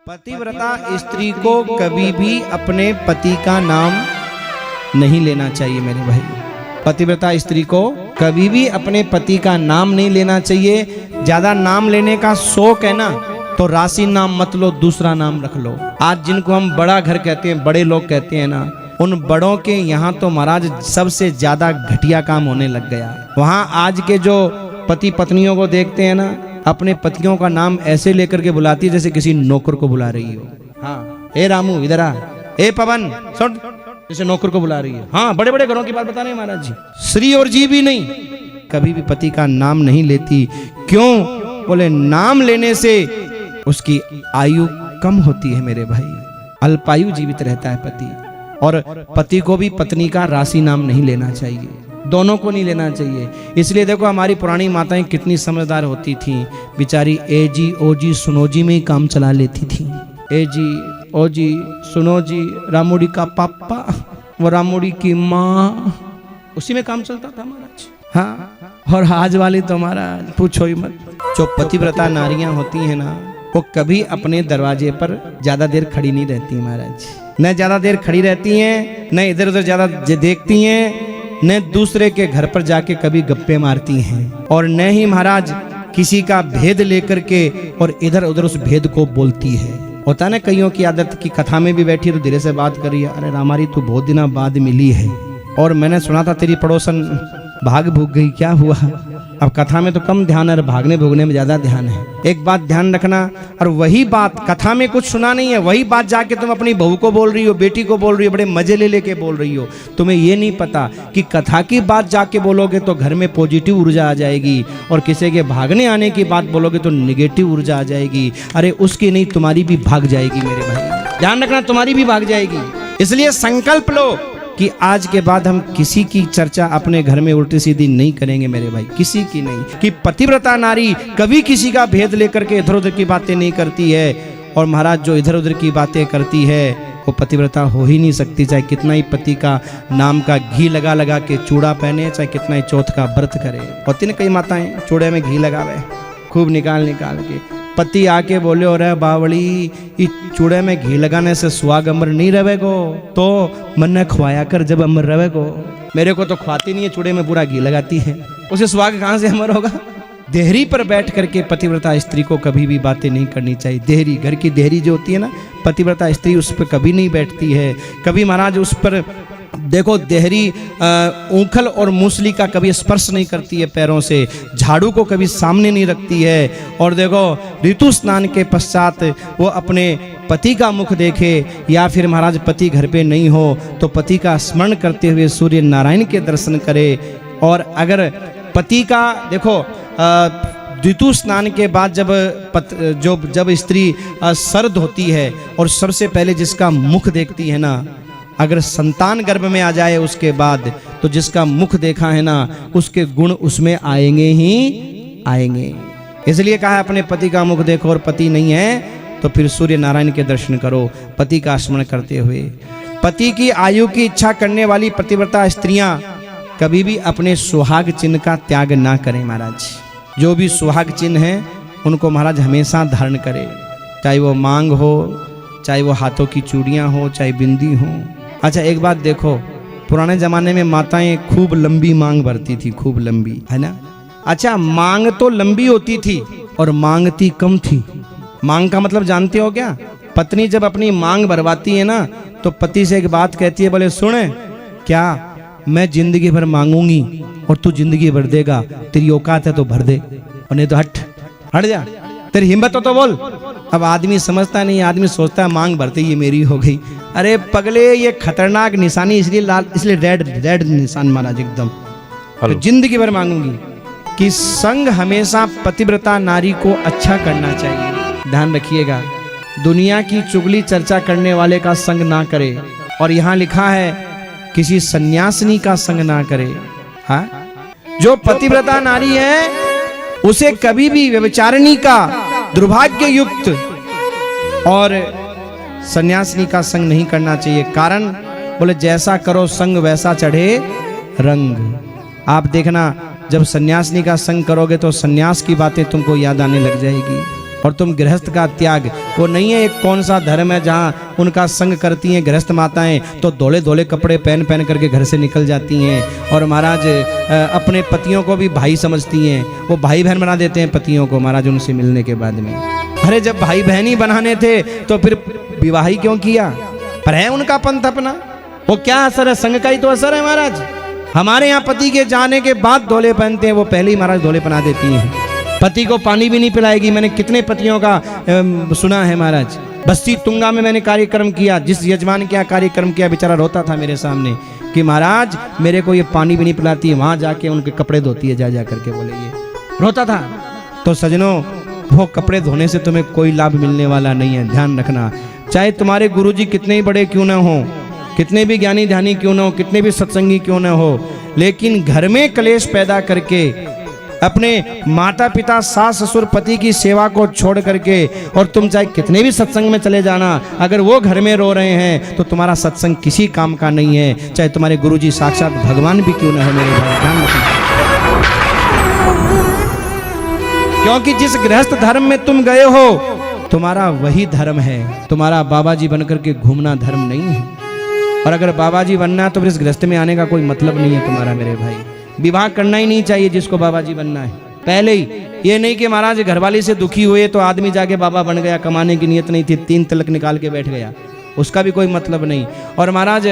पतिव्रता स्त्री को कभी भी अपने पति का नाम नहीं लेना चाहिए मेरे भाई। पतिव्रता स्त्री को कभी भी अपने पति का नाम नहीं लेना चाहिए। ज्यादा नाम लेने का शौक है ना तो राशि नाम मत लो, दूसरा नाम रख लो। आज जिनको हम बड़ा घर कहते हैं, बड़े लोग कहते हैं ना, उन बड़ों के यहाँ तो महाराज सबसे ज्यादा घटिया काम होने लग गया। वहाँ आज के जो पति पत्नियों को देखते हैं ना, अपने पतियों का नाम ऐसे लेकर के बुलाती है जैसे किसी नौकर को बुला रही हो। हाँ, ए रामू इधर आ, ए पवन सुन, जैसे नौकर को बुला रही है। हाँ, बड़े बड़े घरों की बात बता रहे हैं महाराज जी। श्री और जी भी नहीं, कभी भी पति का नाम नहीं लेती। क्यों? बोले नाम लेने से उसकी आयु कम होती है मेरे भाई, अल्पायु जीवित रहता है पति। और पति को भी पत्नी का राशि नाम नहीं लेना चाहिए, दोनों को नहीं लेना चाहिए। इसलिए देखो हमारी पुरानी माताएं कितनी समझदार होती थी, बेचारी ए जी ओ जी सुनो जी में ही काम चला लेती थी। ए जी ओ जी सुनो जी, रामुड़ी का पापा, वो रामुड़ी की माँ, उसी में काम चलता था महाराज। हाँ, और आज वाली तो महाराज पूछो ही मत। जो पतिव्रता नारियां होती हैं ना, वो कभी अपने दरवाजे पर ज्यादा देर खड़ी नहीं रहती महाराज। न ज्यादा देर खड़ी रहती हैं, न इधर उधर ज्यादा देखती हैं, न दूसरे के घर पर जाके कभी गप्पे मारती हैं, और न ही महाराज किसी का भेद लेकर के और इधर उधर उस भेद को बोलती है। होता ना कईयों की आदत की कथा में भी बैठी है तो धीरे से बात करी है, अरे रामारी तू बहुत दिनों बाद मिली है और मैंने सुना था तेरी पड़ोसन भाग भूग गई, क्या हुआ? अब कथा में तो कम ध्यान है, भागने भूगने में ज्यादा ध्यान है। एक बात ध्यान रखना, और वही बात कथा में कुछ सुना नहीं है, वही बात जाके तुम अपनी बहू को बोल रही हो, बेटी को बोल रही हो, बड़े मजे ले लेके बोल रही हो। तुम्हें ये नहीं पता कि कथा की बात जाके बोलोगे तो घर में पॉजिटिव ऊर्जा आ जाएगी, और किसी के भागने आने की बात बोलोगे तो निगेटिव ऊर्जा आ जाएगी। अरे उसकी नहीं, तुम्हारी भी भाग जाएगी मेरे भाई, ध्यान रखना, तुम्हारी भी भाग जाएगी। इसलिए संकल्प लो कि आज के बाद हम किसी की चर्चा अपने घर में उल्टी सीधी नहीं करेंगे मेरे भाई, किसी की नहीं। कि पतिव्रता नारी कभी किसी का भेद लेकर के इधर उधर की बातें नहीं करती है। और महाराज जो इधर उधर की बातें करती है वो पतिव्रता हो ही नहीं सकती, चाहे कितना ही पति का नाम का घी लगा लगा के चूड़ा पहने, चाहे कितना ही चौथ का व्रत करे। होती ना कई माताएं चूड़े में घी लगावे खूब निकाल निकाल के, पति आके बोले हो रहे बावड़ी इस चूड़े में घी लगाने से सुहाग अमर नहीं रहेगो, तो मन ने खवाया कर जब अमर रहेगो। मेरे को तो खवाती नहीं है, चूड़े में पूरा घी लगाती है, उसे सुहाग कहाँ से अमर होगा? देहरी पर बैठ करके पतिव्रता स्त्री को कभी भी बातें नहीं करनी चाहिए। देहरी, घर की देहरी जो होती है ना, पतिव्रता स्त्री उस पर कभी नहीं बैठती है। कभी महाराज उस पर देखो, देहरी ऊंखल और मूसली का कभी स्पर्श नहीं करती है पैरों से, झाड़ू को कभी सामने नहीं रखती है। और देखो ऋतु स्नान के पश्चात वो अपने पति का मुख देखे, या फिर महाराज पति घर पे नहीं हो तो पति का स्मरण करते हुए सूर्य नारायण के दर्शन करे। और अगर पति का देखो ऋतु स्नान के बाद जब स्त्री सर्द होती है और सबसे पहले जिसका मुख देखती है ना, अगर संतान गर्भ में आ जाए उसके बाद तो जिसका मुख देखा है ना, उसके गुण उसमें आएंगे ही आएंगे। इसलिए कहा है अपने पति का मुख देखो, और पति नहीं है तो फिर सूर्य नारायण के दर्शन करो पति का स्मरण करते हुए। पति की आयु की इच्छा करने वाली पतिव्रता स्त्रियां कभी भी अपने सुहाग चिन्ह का त्याग ना करें महाराज। जो भी सुहाग चिन्ह है उनको महाराज हमेशा धारण करें, चाहे वो मांग हो, चाहे वो हाथों की चूड़ियां हो, चाहे बिंदी हो। अच्छा एक बात देखो, पुराने जमाने में माताएं खूब लंबी मांग भरती थी, खूब लंबी, है ना। अच्छा मांग तो लंबी होती थी और मांगती कम थी। मांग का मतलब जानते हो क्या? पत्नी जब अपनी मांग भरवाती है ना तो पति से एक बात कहती है, बोले सुने क्या, मैं जिंदगी भर मांगूंगी और तू जिंदगी भर देगा, तेरी औकात है तो भर दे, और नहीं तो हट जा, तेरी हिम्मत हो तो बोल। अब आदमी समझता नहीं, आदमी सोचता है मांग भरते ये मेरी हो गई। अरे पगले, ये खतरनाक निशानी, इसलिए लाल, इसलिए रेड निशान महाराज एकदम। तो जिंदगी भर मांगूंगी। कि संग हमेशा पतिव्रता नारी को अच्छा करना चाहिए। ध्यान रखिएगा, दुनिया की चुगली चर्चा करने वाले का संग ना करे, और यहाँ लिखा है किसी सन्यासिनी का संग ना करे। हाँ, जो पतिव्रता नारी है उसे कभी भी व्यभिचारिणी का, दुर्भाग्य युक्त और सन्यासिनी का संग नहीं करना चाहिए। कारण बोले जैसा करो संग वैसा चढ़े रंग। आप देखना जब सन्यासिनी का संग करोगे तो सन्यास की बातें तुमको याद आने लग जाएगी। और तुम गृहस्थ का त्याग, वो नहीं है एक कौन सा धर्म है जहाँ उनका संग करती हैं गृहस्थ माताएं तो धोले धोले कपड़े पहन पहन करके घर से निकल जाती हैं और महाराज अपने पतियों को भी भाई समझती हैं, वो भाई बहन बना देते हैं पतियों को महाराज उनसे मिलने के बाद में। अरे जब भाई बहन ही बनाने थे तो फिर विवाह ही क्यों किया? पर है उनका पंथ अपना, वो क्या असर है? संग का ही तो असर है महाराज। हमारे यहाँ पति के जाने के बाद धोले पहनते हैं, वो पहले ही महाराज धोले पहना देती हैं। पति को पानी भी नहीं पिलाएगी। मैंने कितने पतियों का सुना है महाराज। बस्ती तुंगा में मैंने कार्यक्रम किया, जिस यजमान के यहाँ कार्यक्रम किया बेचारा रोता था मेरे सामने कि महाराज मेरे को ये पानी भी नहीं पिलाती है, वहां जाके उनके कपड़े धोती है जा करके, बोले ये रोता था। तो सजनों वो कपड़े धोने से तुम्हें कोई लाभ मिलने वाला नहीं है, ध्यान रखना। चाहे तुम्हारे गुरुजी कितने ही बड़े क्यों ना हो, कितने भी ज्ञानी ध्यानी क्यों ना हो, कितने भी सत्संगी क्यों ना हो, लेकिन घर में कलेश पैदा करके अपने माता पिता सास ससुर पति की सेवा को छोड़ करके और तुम चाहे कितने भी सत्संग में चले जाना, अगर वो घर में रो रहे हैं तो तुम्हारा सत्संग किसी काम का नहीं है, चाहे तुम्हारे गुरुजी साक्षात भगवान भी क्यों ना हो मेरे भाई, ध्यान रखना। क्योंकि जिस गृहस्थ धर्म में तुम गए हो तुम्हारा वही धर्म है, तुम्हारा बाबा जी बनकर के घूमना धर्म नहीं है। और अगर बाबा जी बनना है तो फिर इस गृहस्थ में आने का कोई मतलब नहीं है तुम्हारा मेरे भाई। विवाह करना ही नहीं चाहिए जिसको बाबा जी बनना है पहले ही। ये नहीं कि महाराज घरवाली से दुखी हुए तो आदमी जाके बाबा बन गया, कमाने की नियत नहीं थी 3 तलाक निकाल के बैठ गया, उसका भी कोई मतलब नहीं। और महाराज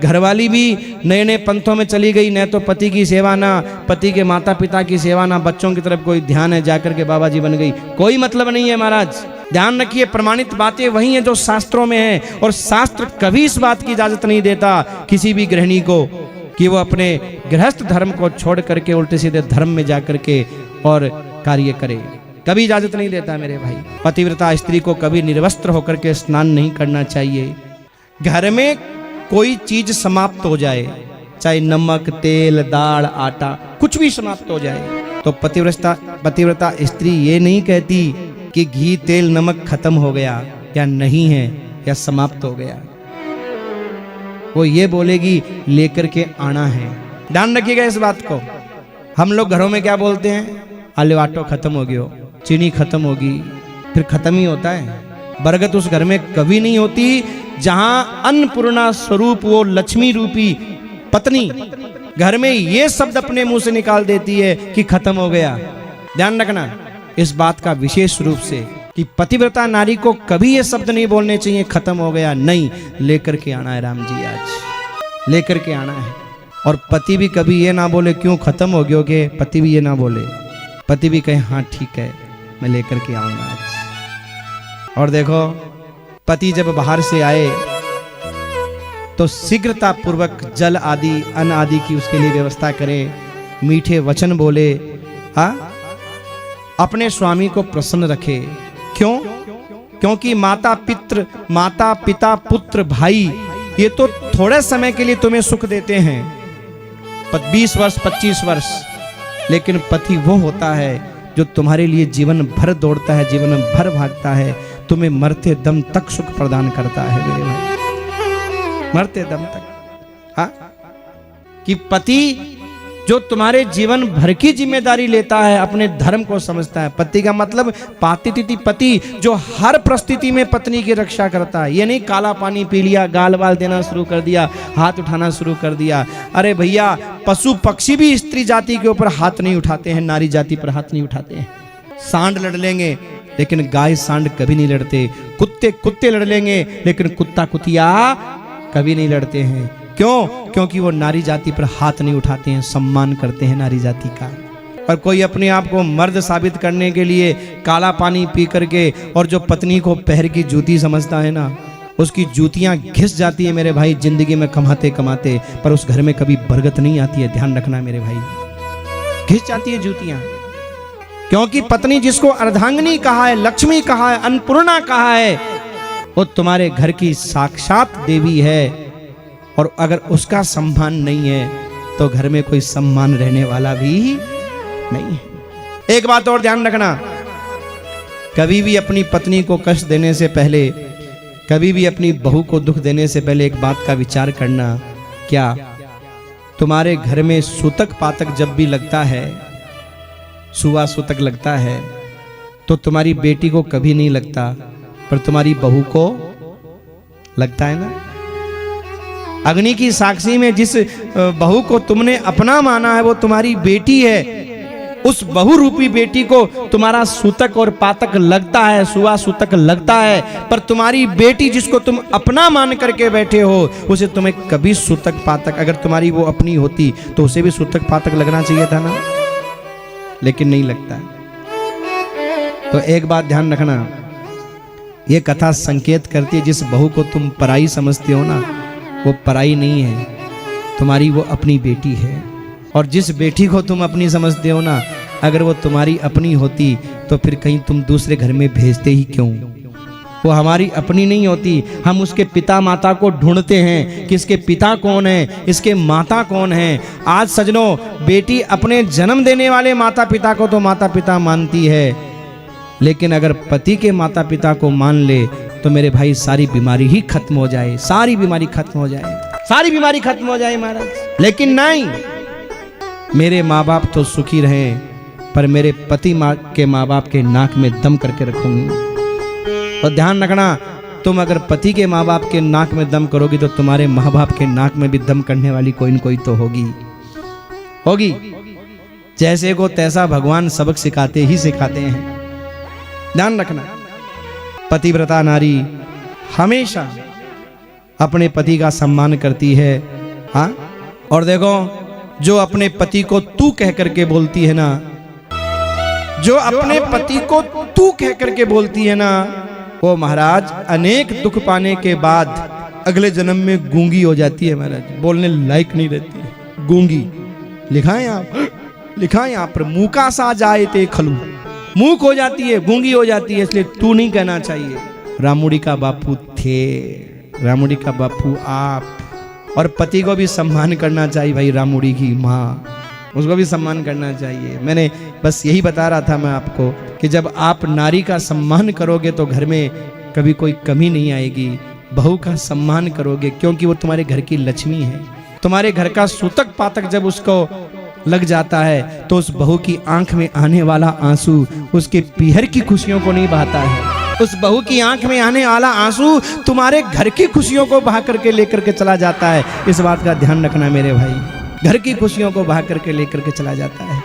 घरवाली भी नए नए पंथों में चली गई, न तो पति की सेवा ना पति के माता पिता की सेवा ना बच्चों की तरफ कोई ध्यान है, जाकर के बाबा जी बन गई, कोई मतलब नहीं है महाराज। ध्यान रखिए प्रमाणित बातें वही हैं जो शास्त्रों में हैं, और शास्त्र कभी इस बात की इजाजत नहीं देता किसी भी गृहिणी को कि वो अपने गृहस्थ धर्म को छोड़ करके उल्टे सीधे धर्म में जाकर के और कार्य करे, कभी इजाजत नहीं देता मेरे भाई। पतिव्रता स्त्री को कभी निर्वस्त्र होकर के स्नान नहीं करना चाहिए। घर में कोई चीज समाप्त हो जाए, चाहे नमक तेल दाल आटा कुछ भी समाप्त हो जाए, तो पतिव्रता स्त्री ये नहीं कहती कि घी तेल नमक खत्म हो गया या नहीं है या समाप्त हो गया, वो ये बोलेगी लेकर के आना है। ध्यान रखिएगा इस बात को। हम लोग घरों में क्या बोलते हैं, आलू आटो खत्म हो गयो, चीनी खत्म होगी, फिर खत्म ही होता है। बरगद उस घर में कभी नहीं होती जहां अन्नपूर्णा स्वरूप वो लक्ष्मी रूपी पत्नी घर में ये शब्द अपने मुंह से निकाल देती है कि खत्म हो गया। ध्यान रखना इस बात का विशेष रूप से कि पतिव्रता नारी को कभी ये शब्द नहीं बोलने चाहिए खत्म हो गया, नहीं, लेकर के आना है राम जी, आज लेकर के आना है। और पति भी कभी ये ना बोले क्यों खत्म हो गया, के पति भी ये ना बोले, पति भी कहे हाँ ठीक है मैं लेकर के आऊंगा आज। और देखो पति जब बाहर से आए तो शीघ्रता पूर्वक जल आदि अन्न आदि की उसके लिए व्यवस्था करे, मीठे वचन बोले, हाँ अपने स्वामी को प्रसन्न रखे। क्यों? क्योंकि माता पिता पुत्र भाई ये तो थोड़े समय के लिए तुम्हें सुख देते हैं, 20 वर्ष 25 वर्ष, लेकिन पति वो होता है जो तुम्हारे लिए जीवन भर दौड़ता है, जीवन भर भागता है, तुम्हें मरते दम तक सुख प्रदान करता है मेरे भाई, मरते दम तक। हाँ कि पति जो तुम्हारे जीवन भर की जिम्मेदारी लेता है, अपने धर्म को समझता है। पति का मतलब पातितिथि पति जो हर परिस्थिति में पत्नी की रक्षा करता है। ये नहीं काला पानी पी लिया, गाल बाल देना शुरू कर दिया, हाथ उठाना शुरू कर दिया। अरे भैया पशु पक्षी भी स्त्री जाति के ऊपर हाथ नहीं उठाते हैं, नारी जाति पर हाथ नहीं उठाते हैं। सांड लड़ लेंगे लेकिन गाय सांड कभी नहीं लड़ते, कुत्ते लड़ लेंगे लेकिन कुत्ता कुतिया कभी नहीं लड़ते हैं। क्यों? क्योंकि वो नारी जाति पर हाथ नहीं उठाते हैं, सम्मान करते हैं नारी जाति का। और कोई अपने आप को मर्द साबित करने के लिए काला पानी पी करके और जो पत्नी को पैर की जूती समझता है ना, उसकी जूतियां घिस जाती है मेरे भाई जिंदगी में कमाते कमाते, पर उस घर में कभी बरगत नहीं आती है। ध्यान रखना मेरे भाई, घिस जाती है जूतियां। क्योंकि पत्नी जिसको अर्धांगिनी कहा है, लक्ष्मी कहा है, अन्नपूर्णा कहा है, वो तुम्हारे घर की साक्षात देवी है। और अगर उसका सम्मान नहीं है तो घर में कोई सम्मान रहने वाला भी नहीं है। एक बात और ध्यान रखना, कभी भी अपनी पत्नी को कष्ट देने से पहले, कभी भी अपनी बहू को दुख देने से पहले एक बात का विचार करना, क्या तुम्हारे घर में सूतक पातक जब भी लगता है, सुआ सूतक लगता है, तो तुम्हारी बेटी को कभी नहीं लगता, पर तुम्हारी बहू को लगता है ना। अग्नि की साक्षी में जिस बहू को तुमने अपना माना है वो तुम्हारी बेटी है। उस बहु रूपी बेटी को तुम्हारा सूतक और पातक लगता है, सुआ सूतक लगता है, पर तुम्हारी बेटी जिसको तुम अपना मान करके बैठे हो उसे तुम्हें कभी सूतक पातक, अगर तुम्हारी वो अपनी होती तो उसे भी सूतक पातक लगना चाहिए था ना, लेकिन नहीं लगता। तो एक बात ध्यान रखना, ये कथा संकेत करती है जिस बहू को तुम पराई समझते हो ना, वो पराई नहीं है, तुम्हारी वो अपनी बेटी है। और जिस बेटी को तुम अपनी समझते हो ना, अगर वो तुम्हारी अपनी होती तो फिर कहीं तुम दूसरे घर में भेजते ही क्यों। वो हमारी अपनी नहीं होती, हम उसके पिता माता को ढूंढते हैं कि इसके पिता कौन है, इसके माता कौन है। आज सजनों, बेटी अपने जन्म देने वाले माता पिता को तो माता पिता मानती है, लेकिन अगर पति के माता पिता को मान ले तो मेरे भाई सारी बीमारी ही खत्म हो जाए, सारी बीमारी खत्म हो जाए, सारी बीमारी खत्म हो जाए महाराज। लेकिन नहीं, मेरे माँ बाप तो सुखी रहे, पर मेरे पति के माँ बाप के नाक में दम करके रखूंगी। और ध्यान रखना, तुम अगर पति के माँ बाप के नाक में दम करोगी तो तुम्हारे माँ बाप के नाक में भी दम करने वाली कोई न कोई तो होगी। जैसे को तैसा भगवान सबक सिखाते ही सिखाते हैं। ध्यान रखना, पतिव्रता नारी हमेशा अपने पति का सम्मान करती है। हाँ, और देखो, जो अपने पति को तू कह करके बोलती है ना, जो अपने पति को तू कह करके बोलती है ना, वो महाराज अनेक दुख पाने के बाद अगले जन्म में गूंगी हो जाती है महाराज, बोलने लायक नहीं रहती है, गूंगी। लिखा है यहाँ पर मूका सा जाए ते खलू, मूक हो जाती है, गूंगी हो जाती है, इसलिए तू नहीं कहना चाहिए। रामुड़ी का बापू थे, रामुड़ी का बापू आप। और पति को भी सम्मान करना चाहिए भाई, रामुड़ी की माँ, उसको भी सम्मान करना चाहिए। मैंने बस यही बता रहा था मैं आपको कि जब आप नारी का सम्मान करोगे तो घर में कभी कोई कमी नहीं आएगी। बहू का सम्मान करोगे क्योंकि वो तुम्हारे घर की लक्ष्मी है। तुम्हारे घर का सूतक पातक जब उसको लग जाता है तो उस बहू की आंख में आने वाला आंसू उसके पीहर की खुशियों को नहीं बहाता है। उस बहू की आंख में आने वाला आंसू तुम्हारे घर की खुशियों को बहा करके लेकर के चला जाता है। इस बात का ध्यान रखना मेरे भाई, घर की खुशियों को बहा करके लेकर के चला जाता है।